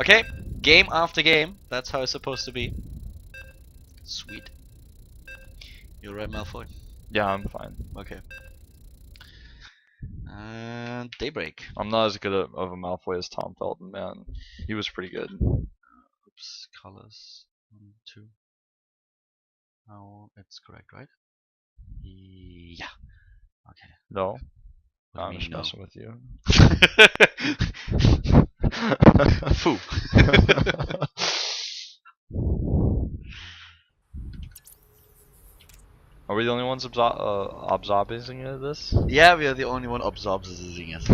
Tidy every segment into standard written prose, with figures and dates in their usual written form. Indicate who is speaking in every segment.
Speaker 1: Okay, game after game. That's how it's supposed to be. Sweet. You right, Malfoy?
Speaker 2: Yeah, I'm fine.
Speaker 1: Okay. Daybreak.
Speaker 2: I'm not as good of a Malfoy as Tom Felton, man. He was pretty good.
Speaker 1: Oops, colors. 1, 2. Now it's correct, right? Yeah. Okay.
Speaker 2: No,
Speaker 1: What do
Speaker 2: I'm
Speaker 1: you
Speaker 2: just
Speaker 1: mean, no?
Speaker 2: messing with you.
Speaker 1: Foo.
Speaker 2: Are we the only ones observing this?
Speaker 1: Yeah, we are the only one observing it.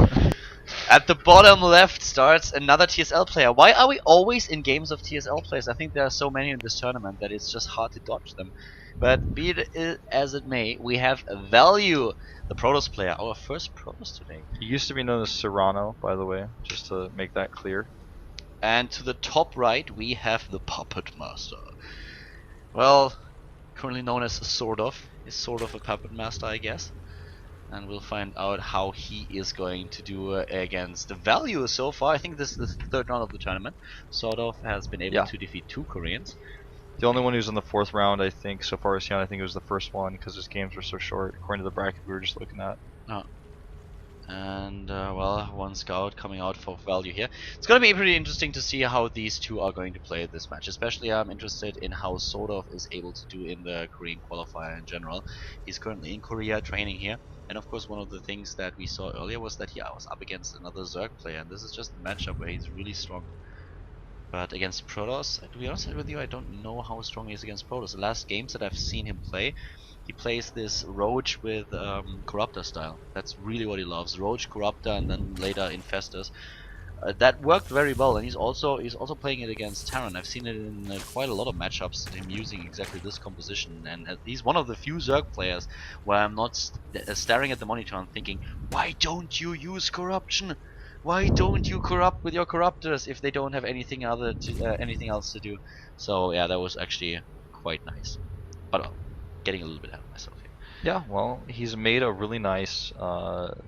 Speaker 1: At the bottom left starts another TSL player. Why are we always in games of TSL players? I think there are so many in this tournament that it's just hard to dodge them. But be it as it may, we have Value, the Protoss player, our first Protoss today.
Speaker 2: He used to be known as Serrano, by the way, just to make that clear.
Speaker 1: And to the top right, we have the Puppet Master. Well, currently known as SortOf. Is sort of a Puppet Master, I guess. And we'll find out how he is going to do against the Value so far. I think this is the third round of the tournament. SortOf has been able to defeat 2 Koreans.
Speaker 2: The only one who's in the 4th round, I think, so far as I think it was the first one because his games were so short, according to the bracket we were just looking at.
Speaker 1: Oh. And, well, one scout coming out for Value here. It's going to be pretty interesting to see how these two are going to play this match. Especially I'm interested in how SortOf is able to do in the Korean qualifier in general. He's currently in Korea training here. And of course one of the things that we saw earlier was that he was up against another Zerg player. And this is just a matchup where he's really strong. But against Protoss, to be honest with you, I don't know how strong he is against Protoss. The last games that I've seen him play, he plays this Roach with Corruptor style. That's really what he loves. Roach, Corruptor, and then later Infestors. That worked very well, and he's also playing it against Terran. I've seen it in quite a lot of matchups, him using exactly this composition. And he's one of the few Zerg players where I'm not staring at the monitor and thinking, why don't you use Corruption? Why don't you corrupt with your Corruptors if they don't have anything anything else to do? So yeah, that was actually quite nice. But getting a little bit ahead of myself here.
Speaker 2: Yeah, well, he's made a really nice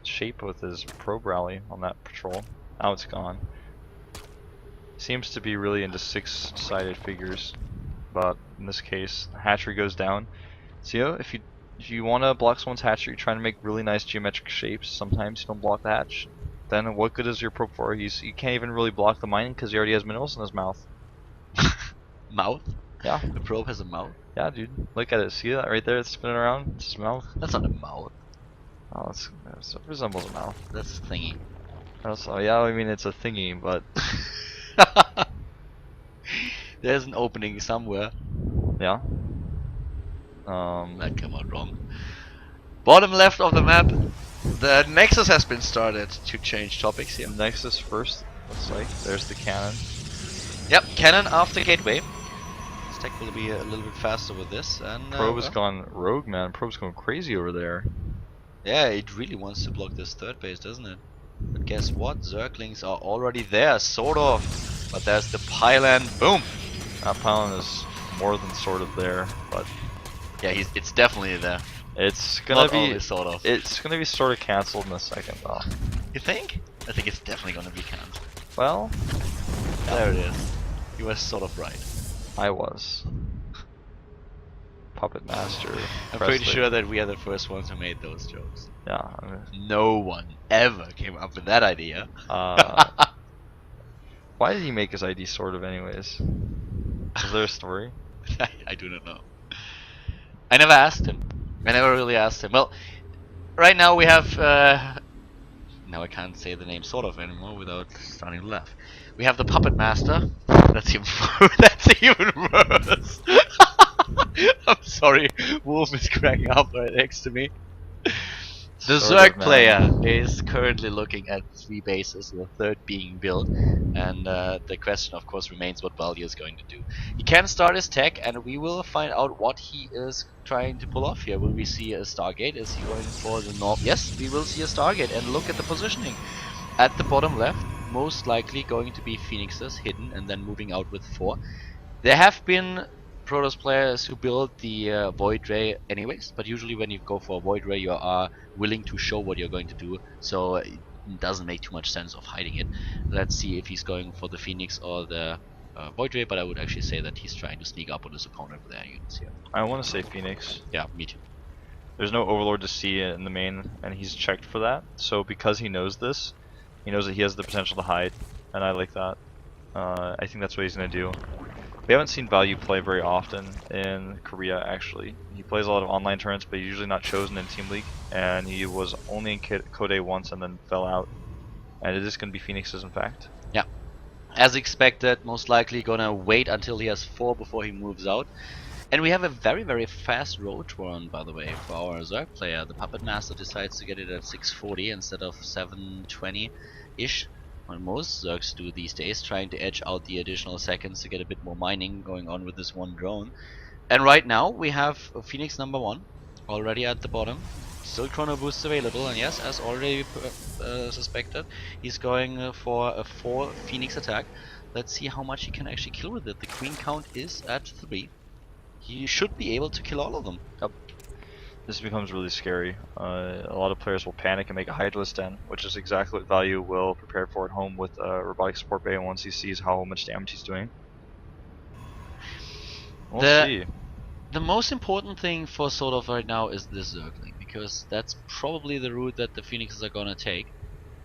Speaker 2: shape with his probe rally on that patrol. Now it's gone. Seems to be really into 6-sided figures, but in this case, hatchery goes down. So if you want to block someone's hatchery, trying to make really nice geometric shapes, sometimes you don't block the hatch. Then what good is your probe for? He can't even really block the mining because he already has minerals in his mouth.
Speaker 1: Mouth?
Speaker 2: Yeah.
Speaker 1: The probe has a mouth?
Speaker 2: Yeah, dude. Look at it. See that right there? It's spinning around. It's his mouth.
Speaker 1: That's not a mouth.
Speaker 2: Oh, it resembles a mouth.
Speaker 1: That's a thingy.
Speaker 2: Also, yeah, I mean it's a thingy, but
Speaker 1: there's an opening somewhere.
Speaker 2: Yeah.
Speaker 1: That came out wrong. Bottom left of the map, the Nexus has been started. To change topics here.
Speaker 2: Nexus first, looks like. There's the cannon.
Speaker 1: Yep, cannon after gateway. This tech will be a little bit faster with this. And
Speaker 2: Probe has gone rogue, man. Probe's going crazy over there.
Speaker 1: Yeah, it really wants to block this third base, doesn't it? But guess what? Zerglings are already there, sort of. But there's the pylon. Boom!
Speaker 2: That pylon is more than sort of there, but
Speaker 1: yeah, it's definitely there.
Speaker 2: It's gonna
Speaker 1: Not
Speaker 2: be
Speaker 1: only sort of.
Speaker 2: It's gonna be sort of cancelled in a second, though.
Speaker 1: You think? I think it's definitely gonna be cancelled.
Speaker 2: Well,
Speaker 1: there it is. You were sort of right.
Speaker 2: I was. Puppet Master.
Speaker 1: I'm pretty sure that we are the first ones who made those jokes.
Speaker 2: Yeah. I mean,
Speaker 1: no one ever came up with that idea.
Speaker 2: Why did he make his ID sort of anyways? Is there a story?
Speaker 1: I do not know. I never asked him. I never really asked him. Well, right now we have now I can't say the name sort of anymore without starting to laugh. We have the Puppet Master. That's even that's even worse. I'm sorry, Wolf is cracking up right next to me. The Zerg player is currently looking at 3 bases, the third being built, and the question of course remains what Value is going to do. He can start his tech, and we will find out what he is trying to pull off here. Will we see a Stargate? Is he going for the north? Yes, we will see a Stargate, and look at the positioning. At the bottom left, most likely going to be Phoenixes hidden and then moving out with 4. There have been Protoss players who build the Void Ray anyways, but usually when you go for a Void Ray you are willing to show what you're going to do, so doesn't make too much sense of hiding it. Let's see if he's going for the Phoenix or the Void Ray, but I would actually say that he's trying to sneak up on his opponent with their units here.
Speaker 2: I want to say Phoenix.
Speaker 1: Yeah, me too.
Speaker 2: There's no Overlord to see in the main, and he's checked for that. So because he knows this, he knows that he has the potential to hide, and I like that. I think that's what he's going to do. We haven't seen Value play very often in Korea, actually. He plays a lot of online tournaments, but he's usually not chosen in Team League, and he was only in Code once and then fell out. And it is going to be Phoenix's, in fact.
Speaker 1: Yeah. As expected, most likely gonna wait until he has 4 before he moves out. And we have a very, very fast road run, by the way, for our Zerg player. The Puppet Master decides to get it at 640 instead of 720-ish. What most Zergs do these days, trying to edge out the additional seconds to get a bit more mining going on with this one drone. And right now we have Phoenix number 1 already at the bottom. Still chrono boosts available, and yes, as already suspected, he's going for a 4 Phoenix attack. Let's see how much he can actually kill with it. The queen count is at 3. He should be able to kill all of them.
Speaker 2: Yep. This becomes really scary. A lot of players will panic and make a Hydralisk Den, which is exactly what Value will prepare for at home with Robotic Support Bay once he sees how much damage he's doing. We'll see.
Speaker 1: The most important thing for SortOf right now is this Zergling, because that's probably the route that the Phoenixes are gonna take,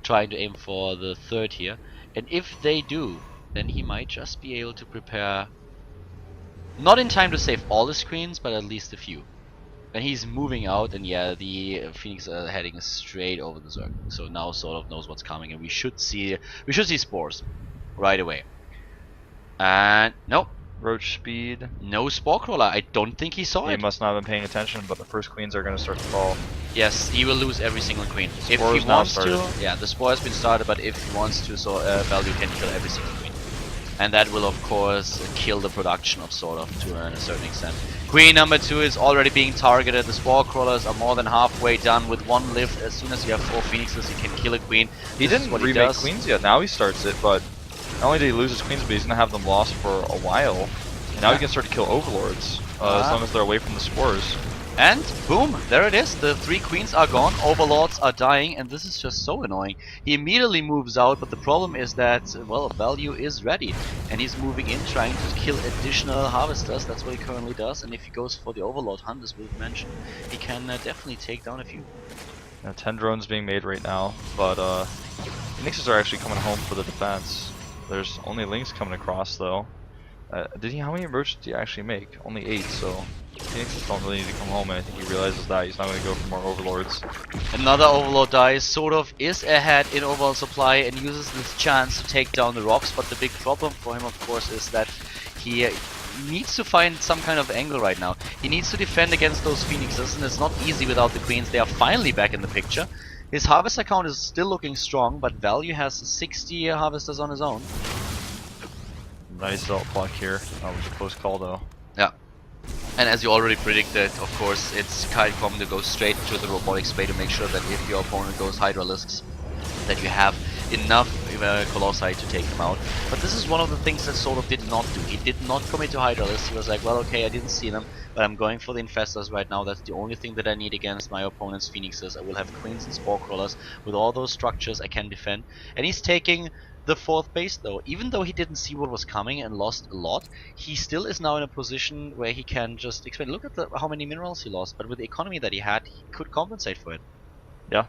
Speaker 1: trying to aim for the 3rd here. And if they do, then he might just be able to prepare, not in time to save all the screens, but at least a few. And he's moving out, and yeah, the Phoenix are heading straight over the Zergling. So now SortOf knows what's coming, and we should see spores right away. And nope.
Speaker 2: Roach speed.
Speaker 1: No Spore Crawler. I don't think he saw it.
Speaker 2: He must not have been paying attention, but the first queens are going to start to fall.
Speaker 1: Yes, he will lose every single queen. If
Speaker 2: Spore
Speaker 1: he wants to, yeah, the Spore has been started, but if he wants to, so Value can kill every single queen. And that will, of course, kill the production of SortOf to a certain extent. Queen number 2 is already being targeted. The Spore Crawlers are more than halfway done with 1 lift. As soon as you have 4 Phoenixes, you can kill a queen.
Speaker 2: He didn't remake queens yet. Now he starts it, but not only did he lose his queens, but he's going to have them lost for a while. And now he can start to kill Overlords, as long as they're away from the spores.
Speaker 1: And boom, there it is. The 3 queens are gone, Overlords are dying, and this is just so annoying. He immediately moves out, but the problem is that, well, Value is ready. And he's moving in, trying to kill additional Harvesters. That's what he currently does. And if he goes for the Overlord hunt, as we've mentioned, he can definitely take down a few.
Speaker 2: 10 drones being made right now, but Phoenixes are actually coming home for the defense. There's only Lynx coming across, though. How many roaches did he actually make? Only 8, so Phoenixes don't really need to come home, and I think he realizes that he's not going to go for more Overlords.
Speaker 1: Another Overlord dies. SortOf is ahead in overall supply and uses this chance to take down the rocks, but the big problem for him, of course, is that he needs to find some kind of angle right now. He needs to defend against those Phoenixes, and it's not easy without the queens. They are finally back in the picture. His Harvester count is still looking strong, but Value has 60 Harvesters on his own.
Speaker 2: Nice alt block here. That was a close call, though.
Speaker 1: Yeah. And as you already predicted, of course, it's kind of common to go straight to the Robotic Spade to make sure that if your opponent goes Hydralisks, that you have enough Colossi to take them out. But this is one of the things that SortOf did not do. He did not commit to Hydralisks. He was like, well, okay, I didn't see them, but I'm going for the Infestors right now. That's the only thing that I need against my opponent's Phoenixes. I will have Queens and Spore Crawlers. With all those structures, I can defend. And he's taking the 4th base, though. Even though he didn't see what was coming and lost a lot, he still is now in a position where he can just expand. Look at how many minerals he lost, but with the economy that he had, he could compensate for it.
Speaker 2: Yeah.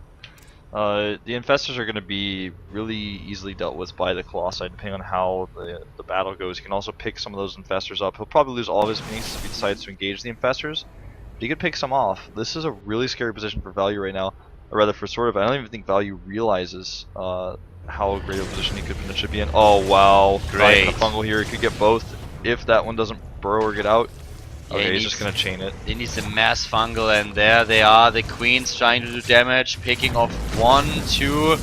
Speaker 2: The Infestors are going to be really easily dealt with by the Colossi, depending on how the battle goes. He can also pick some of those Infestors up. He'll probably lose all of his Phoenixes if he decides to engage the Infestors, but he could pick some off. This is a really scary position for Value right now, or rather for SortOf. I don't even think Value realizes how great a position he could potentially be in. Oh wow,
Speaker 1: great.
Speaker 2: A fungal here, he could get both if that one doesn't burrow or get out.
Speaker 1: Yeah,
Speaker 2: okay, he's just gonna chain it.
Speaker 1: He needs a mass fungal, and there they are, the queens trying to do damage, picking off 1, 2.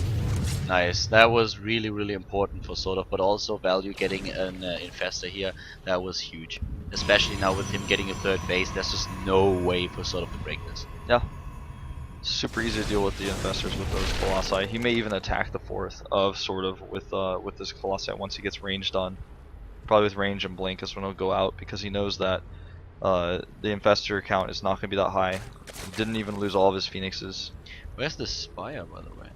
Speaker 1: Nice, that was really, really important for SortOf, but also Value getting an Infestor here, that was huge. Especially now with him getting a 3rd base, there's just no way for SortOf to break this.
Speaker 2: Yeah. Super easy to deal with the Infestors with those Colossi. He may even attack the 4th of SortOf with this Colossi once he gets ranged on. Probably with range and blink is when he'll go out, because he knows that the Infestor count is not going to be that high. He didn't even lose all of his Phoenixes.
Speaker 1: Where's the Spire, by the way?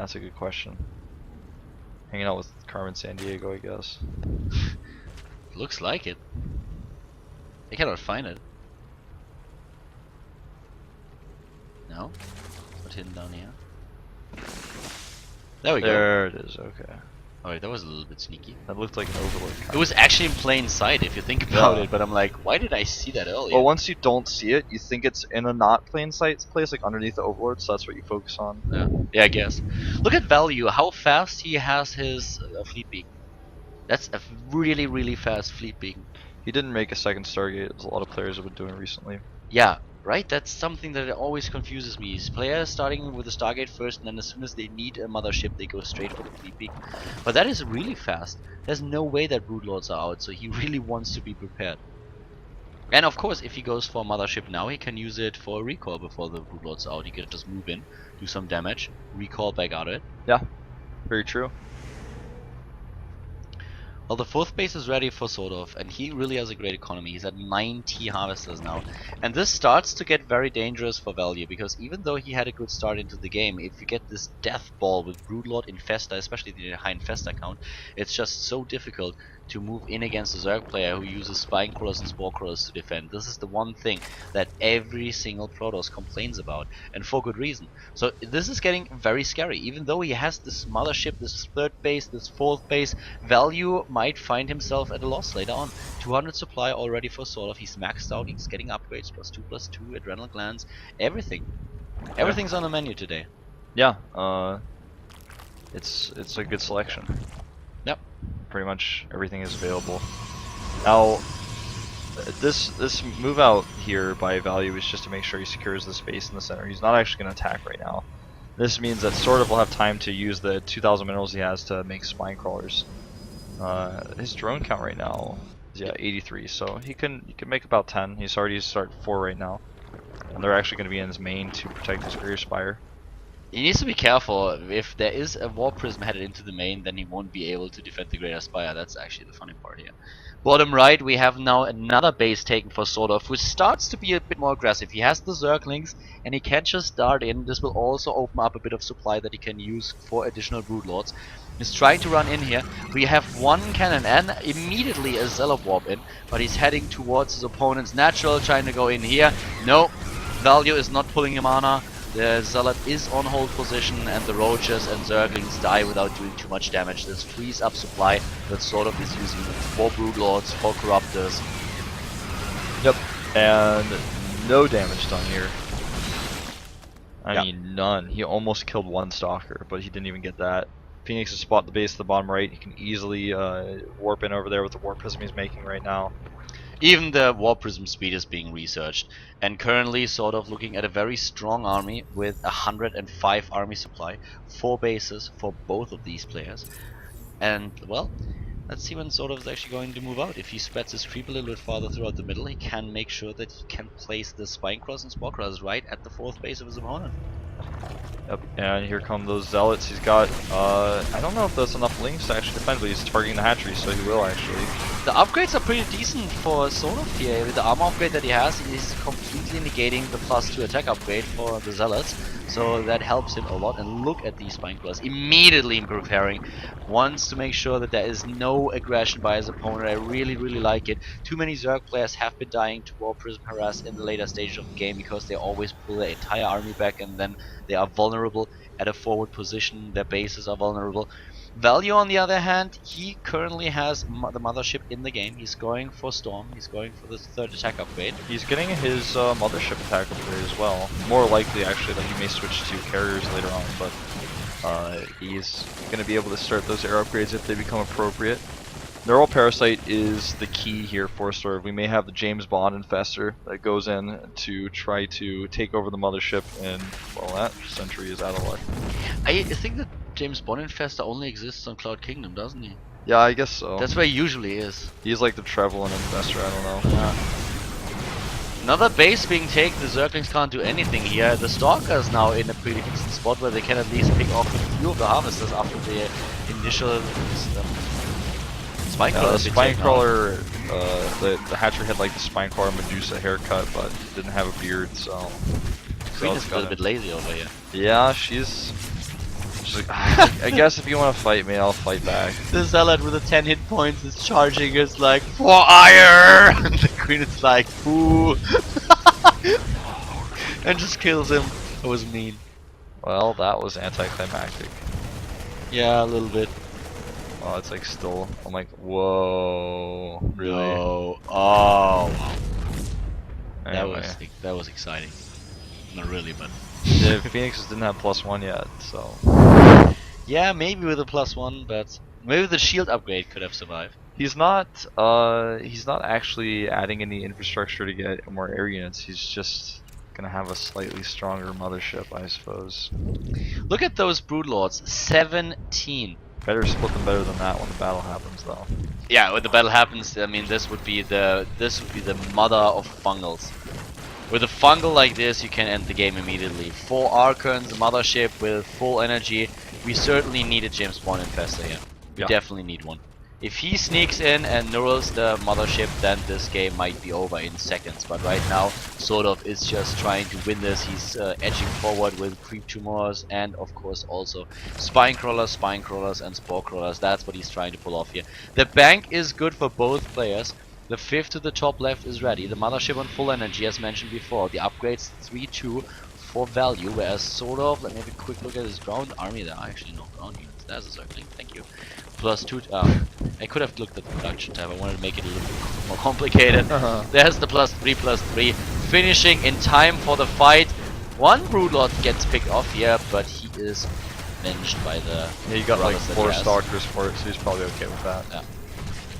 Speaker 2: That's a good question. Hanging out with Carmen Sandiego, I guess.
Speaker 1: Looks like it. I cannot find it. No? It's not hidden down here. There we go.
Speaker 2: There it is, okay.
Speaker 1: Alright, that was a little bit sneaky.
Speaker 2: That looked like an overlord.
Speaker 1: It was actually in plain sight if you think about it, but I'm like, why did I see that earlier?
Speaker 2: Well, once you don't see it, you think it's in a not plain sight place, like underneath the overlord, so that's what you focus on.
Speaker 1: Yeah, I guess. Look at value, how fast he has his fleet beacon. That's a really, really fast fleet beacon.
Speaker 2: He didn't make a second Stargate, as a lot of players have been doing recently.
Speaker 1: Yeah, right? That's something that always confuses me. Is players starting with the Stargate first, and then as soon as they need a mothership, they go straight for the fleet beacon. But that is really fast. There's no way that Broodlords are out, so he really wants to be prepared. And of course, if he goes for a mothership now, he can use it for a recall before the Broodlords are out. He can just move in, do some damage, recall back out of it.
Speaker 2: Yeah, very true.
Speaker 1: Well, the fourth base is ready for SortOf, and he really has a great economy. He's at 90 harvesters now. And this starts to get very dangerous for value, because even though he had a good start into the game, if you get this death ball with Broodlord Infesta, especially the high Infesta count, it's just so difficult to move in against a Zerg player who uses Spine Crawlers and Spore Crawlers to defend. This is the one thing that every single Protoss complains about, and for good reason. So this is getting very scary. Even though he has this mothership, this third base, this fourth base, value might find himself at a loss later on. 200 supply already for SortOf. He's maxed out, he's getting upgrades, +2/+2, adrenal glands, everything. Everything's on the menu today.
Speaker 2: Yeah, it's a good selection.
Speaker 1: Yep.
Speaker 2: Pretty much everything is available. Now, this move out here by value is just to make sure he secures the space in the center. He's not actually going to attack right now. This means that SortOf will have time to use the 2,000 minerals he has to make spine crawlers. His drone count right now is 83, so he can make about 10. He's already started 4 right now, and they're actually going to be in his main to protect his Greater Spire.
Speaker 1: He needs to be careful. If there is a War Prism headed into the main, then he won't be able to defend the Greater Spire. That's actually the funny part here. Bottom right, we have now another base taken for SortOf, which starts to be a bit more aggressive. He has the Zerglings, and he can just dart in. This will also open up a bit of supply that he can use for additional Broodlords. He's trying to run in here. We have one cannon and immediately a Zealot Warp in, but he's heading towards his opponent's natural, trying to go in here. No, value is not pulling him mana. The Zealot is on hold position, and the Roaches and Zerglings die without doing too much damage. This frees up supply that SortOf is using for Broodlords, for Corruptors.
Speaker 2: Yep, and no damage done here. I mean, none. He almost killed one Stalker, but he didn't even get that. Phoenix is spot the base at the bottom right. He can easily warp in over there with the Warp Prism he's making right now.
Speaker 1: Even the War Prism speed is being researched, and currently SortOf looking at a very strong army with 105 army supply, 4 bases for both of these players. And well, let's see when SortOf is actually going to move out. If he spreads his creep a little bit farther throughout the middle, he can make sure that he can place the Spine Cross and Spore Cross right at the 4th base of his opponent.
Speaker 2: Yep, and here come those Zealots. He's got, I don't know if that's enough links to actually defend, but he's targeting the hatchery, so he will actually.
Speaker 1: The upgrades are pretty decent for SortOf here. With the armor upgrade that he has, he's completely negating the +2 attack upgrade for the Zealots, so that helps him a lot. And look at these Spine Claws, immediately preparing, wants to make sure that there is no aggression by his opponent. I really, really like it. Too many Zerg players have been dying to War Prism Harass in the later stage of the game because they always pull their entire army back, and then they are vulnerable at a forward position, their bases are vulnerable. Value, on the other hand, he currently has the mothership in the game. He's going for Storm, he's going for the 3rd attack upgrade.
Speaker 2: He's getting his mothership attack upgrade as well. More likely, actually, that he may switch to carriers later on, but he's going to be able to start those air upgrades if they become appropriate. Neural Parasite is the key here for SortOf. We may have the James Bond Infestor that goes in to try to take over the mothership, and well, that sentry is out of luck.
Speaker 1: I think that James Bond Infestor only exists on Cloud Kingdom, doesn't he?
Speaker 2: Yeah, I guess so.
Speaker 1: That's where he usually is.
Speaker 2: He's like the Trevelyan Infestor, I don't know.
Speaker 1: Yeah. Another base being taken, the Zerglings can't do anything here. The Stalker is now in a pretty decent spot where they can at least pick off a few of the harvesters after the initial Spine Crawler.
Speaker 2: The Spine Crawler, the hatchery had like the Spine Crawler Medusa haircut, but didn't have a beard, so.
Speaker 1: Queen is a little bit lazy over here.
Speaker 2: Yeah, she's He's like, I guess if you want to fight me, I'll fight back.
Speaker 1: The Zealot with the 10 hit points is charging us like, for ire! And the Queen is like, ooh. And just kills him. That was mean.
Speaker 2: Well, that was anticlimactic.
Speaker 1: Yeah, a little bit.
Speaker 2: Oh, it's like still. I'm like, whoa, really?
Speaker 1: No. Oh, wow.
Speaker 2: Anyway.
Speaker 1: That was exciting. Not really, but.
Speaker 2: The Phoenixes didn't have +1 yet, so.
Speaker 1: Yeah, maybe with a +1, but maybe the shield upgrade could have survived.
Speaker 2: He's not actually adding any infrastructure to get more air units. He's just gonna have a slightly stronger mothership, I suppose.
Speaker 1: Look at those Broodlords, 17.
Speaker 2: Better split them better than that when the battle happens, though.
Speaker 1: Yeah, when the battle happens, I mean, this would be the mother of fungals. With a fungal like this, you can end the game immediately. 4 Archons, a mothership with full energy. We certainly need a James Bond infestor here. We definitely need one. If he sneaks in and neurals the mothership, then this game might be over in seconds. But right now, SortOf is just trying to win this. He's edging forward with creep tumors and, of course, also spine crawlers, and spore crawlers. That's what he's trying to pull off here. The bank is good for both players. The 5th to the top left is ready. The mothership on full energy, as mentioned before. The upgrades 3-2 for value, whereas SortOf, let me have a quick look at his ground army. There are actually no ground units. There's a circling. Thank you. +2. I could have looked at the production tab. I wanted to make it a little bit more complicated. There's the +3/+3, finishing in time for the fight. One Broodlord gets picked off here, but he is avenged by the.
Speaker 2: Yeah, you got like 4 stalkers for it, so he's probably okay with that.
Speaker 1: Yeah.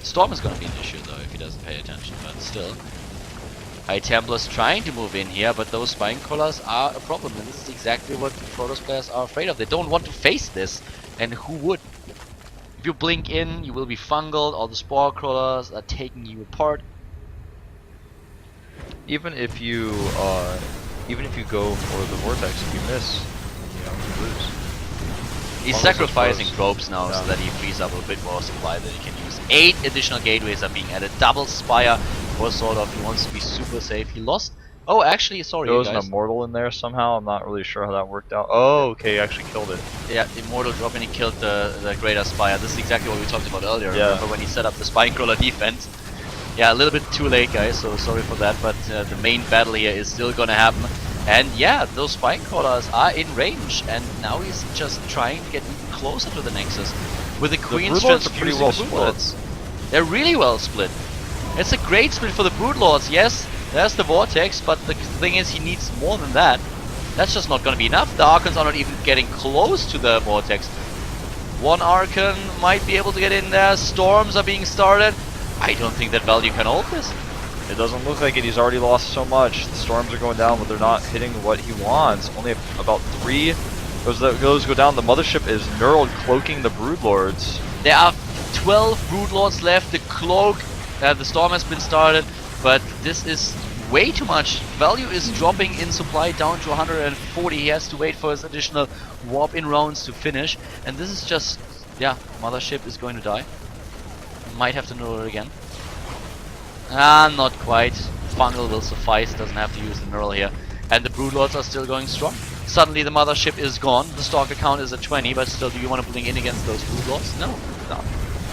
Speaker 1: Storm is going to be an issue though if he doesn't pay attention, but still. High Templars trying to move in here, but those spine crawlers are a problem, and this is exactly what Protoss players are afraid of. They don't want to face this, and who would? If you blink in, you will be fungled. All the spore crawlers are taking you apart.
Speaker 2: Even if you go for the vortex, if you miss, you lose.
Speaker 1: He's sacrificing probes now so that he frees up a bit more supply that he can use. 8 additional gateways are being added. Double spire for SortOf. He wants to be super safe. He lost. Oh, actually, sorry.
Speaker 2: There was an immortal in there somehow. I'm not really sure how that worked out. Oh, okay, he actually killed it.
Speaker 1: Yeah, immortal drop and he killed the greater spire. This is exactly what we talked about earlier.
Speaker 2: Yeah.
Speaker 1: Remember when he set up the spine crawler defense? Yeah, a little bit too late, guys. So sorry for that. But the main battle here is still gonna happen. And yeah, those spine crawlers are in range, and now he's just trying to get even closer to the Nexus. With the Queen's
Speaker 2: Broodlords are pretty well
Speaker 1: split. They're really well split. It's a great split for the Broodlords, yes. There's the Vortex, but the thing is he needs more than that. That's just not gonna be enough. The Archons are not even getting close to the Vortex. One Archon might be able to get in there. Storms are being started. I don't think that value can hold this.
Speaker 2: It doesn't look like it. He's already lost so much. The storms are going down, but they're not hitting what he wants. Only about 3. Those go down. The mothership is knurled, cloaking the Broodlords.
Speaker 1: There are 12 Broodlords left. The cloak, the storm has been started, but this is way too much. Value is dropping in supply down to 140. He has to wait for his additional warp in rounds to finish, and this is just, yeah, mothership is going to die. Might have to neural it again. Not quite. Fungal will suffice, doesn't have to use the neural here. And the Broodlords are still going strong. Suddenly the mothership is gone. The stalker count is at 20, but still, do you want to blink in against those Broodlords? No.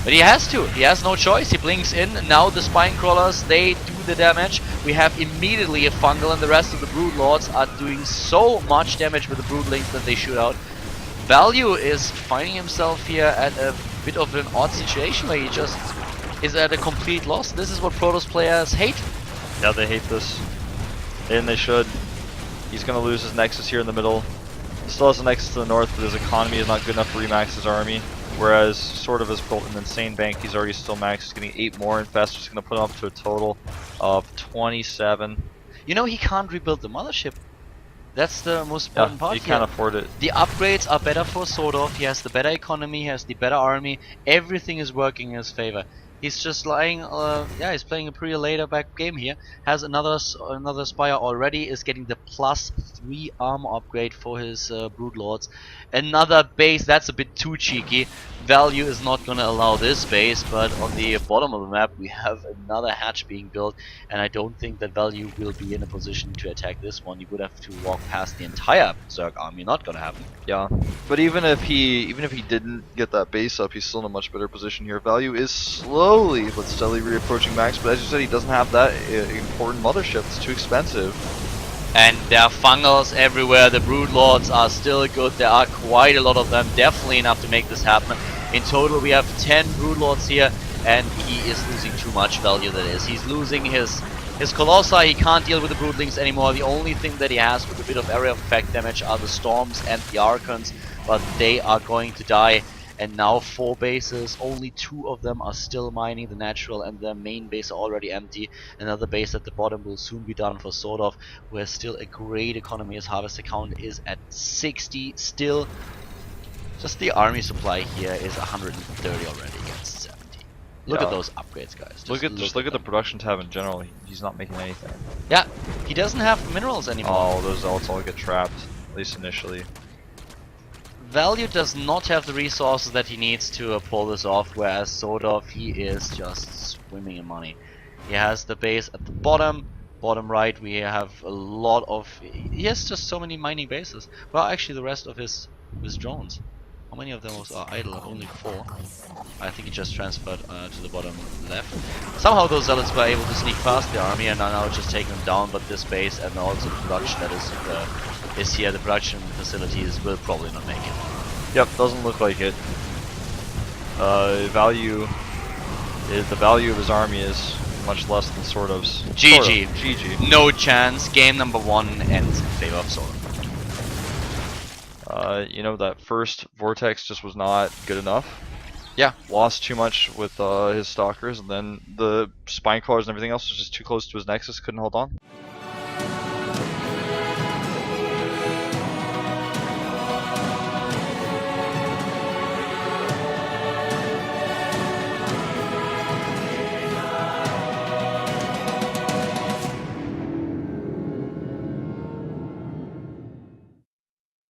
Speaker 1: But he has to. He has no choice. He blinks in. Now the spine crawlers, they do the damage. We have immediately a fungal, and the rest of the Broodlords are doing so much damage with the Broodlings that they shoot out. Value is finding himself here at a bit of an odd situation where he just is at a complete loss. This is what Protoss players hate.
Speaker 2: Yeah, they hate this. And they should. He's going to lose his Nexus here in the middle. He still has a Nexus to the north, but his economy is not good enough to remax his army. Whereas SortOf has built an insane bank. He's already still maxed. He's getting 8 more infest, which is going to put him up to a total of 27.
Speaker 1: You know, he can't rebuild the mothership. That's the most important part.
Speaker 2: He can't afford it.
Speaker 1: The upgrades are better for SortOf. He has the better economy, he has the better army. Everything is working in his favor. He's just lying. Yeah, he's playing a pretty later back game here. Has another Spire already. Is getting the +3 armor upgrade for his Brood Lords. Another base. That's a bit too cheeky. Value is not gonna allow this base, but on the bottom of the map we have another hatch being built, and I don't think that Value will be in a position to attack this one. He would have to walk past the entire Zerg army. Not gonna happen.
Speaker 2: Yeah, but even if he didn't get that base up, he's still in a much better position here. Value is slowly but steadily reapproaching max, but as you said, he doesn't have that important mothership. It's too expensive.
Speaker 1: And there are fungals everywhere. The Brood Lords are still good. There are quite a lot of them. Definitely enough to make this happen. In total, we have 10 Brood Lords here, and he is losing too much value. That is, he's losing his Colossi. He can't deal with the Broodlings anymore. The only thing that he has with a bit of area of effect damage are the Storms and the Archons, but they are going to die. And now 4 bases, only 2 of them are still mining the natural, and their main base are already empty. Another base at the bottom will soon be done for SortOf, where still a great economy. His harvest account is at 60 still. Just the army supply here is 130 already against 70. Look at those upgrades, guys.
Speaker 2: Look at the production tab in general. He's not making anything.
Speaker 1: Yeah, he doesn't have minerals anymore.
Speaker 2: Oh, those ults all get trapped, at least initially.
Speaker 1: Value does not have the resources that he needs to pull this off, whereas SortOf, he is just swimming in money. He has the base at the bottom right. We have a lot of. He has just so many mining bases. Well, actually, the rest of his drones. How many of them are idle? Only 4. I think he just transferred to the bottom left. Somehow those zealots were able to sneak past the army and are now just taking them down. But this base and also the production that is here, the production facilities will probably not make it.
Speaker 2: Yep, doesn't look like it. The value of his army is much less than SortOf's.
Speaker 1: GG.
Speaker 2: GG.
Speaker 1: No chance. Game number 1 ends in favor of SortOf.
Speaker 2: You know, that first Vortex just was not good enough.
Speaker 1: Yeah.
Speaker 2: Lost too much with his Stalkers, and then the Spine Crawlers and everything else was just too close to his Nexus, couldn't hold on.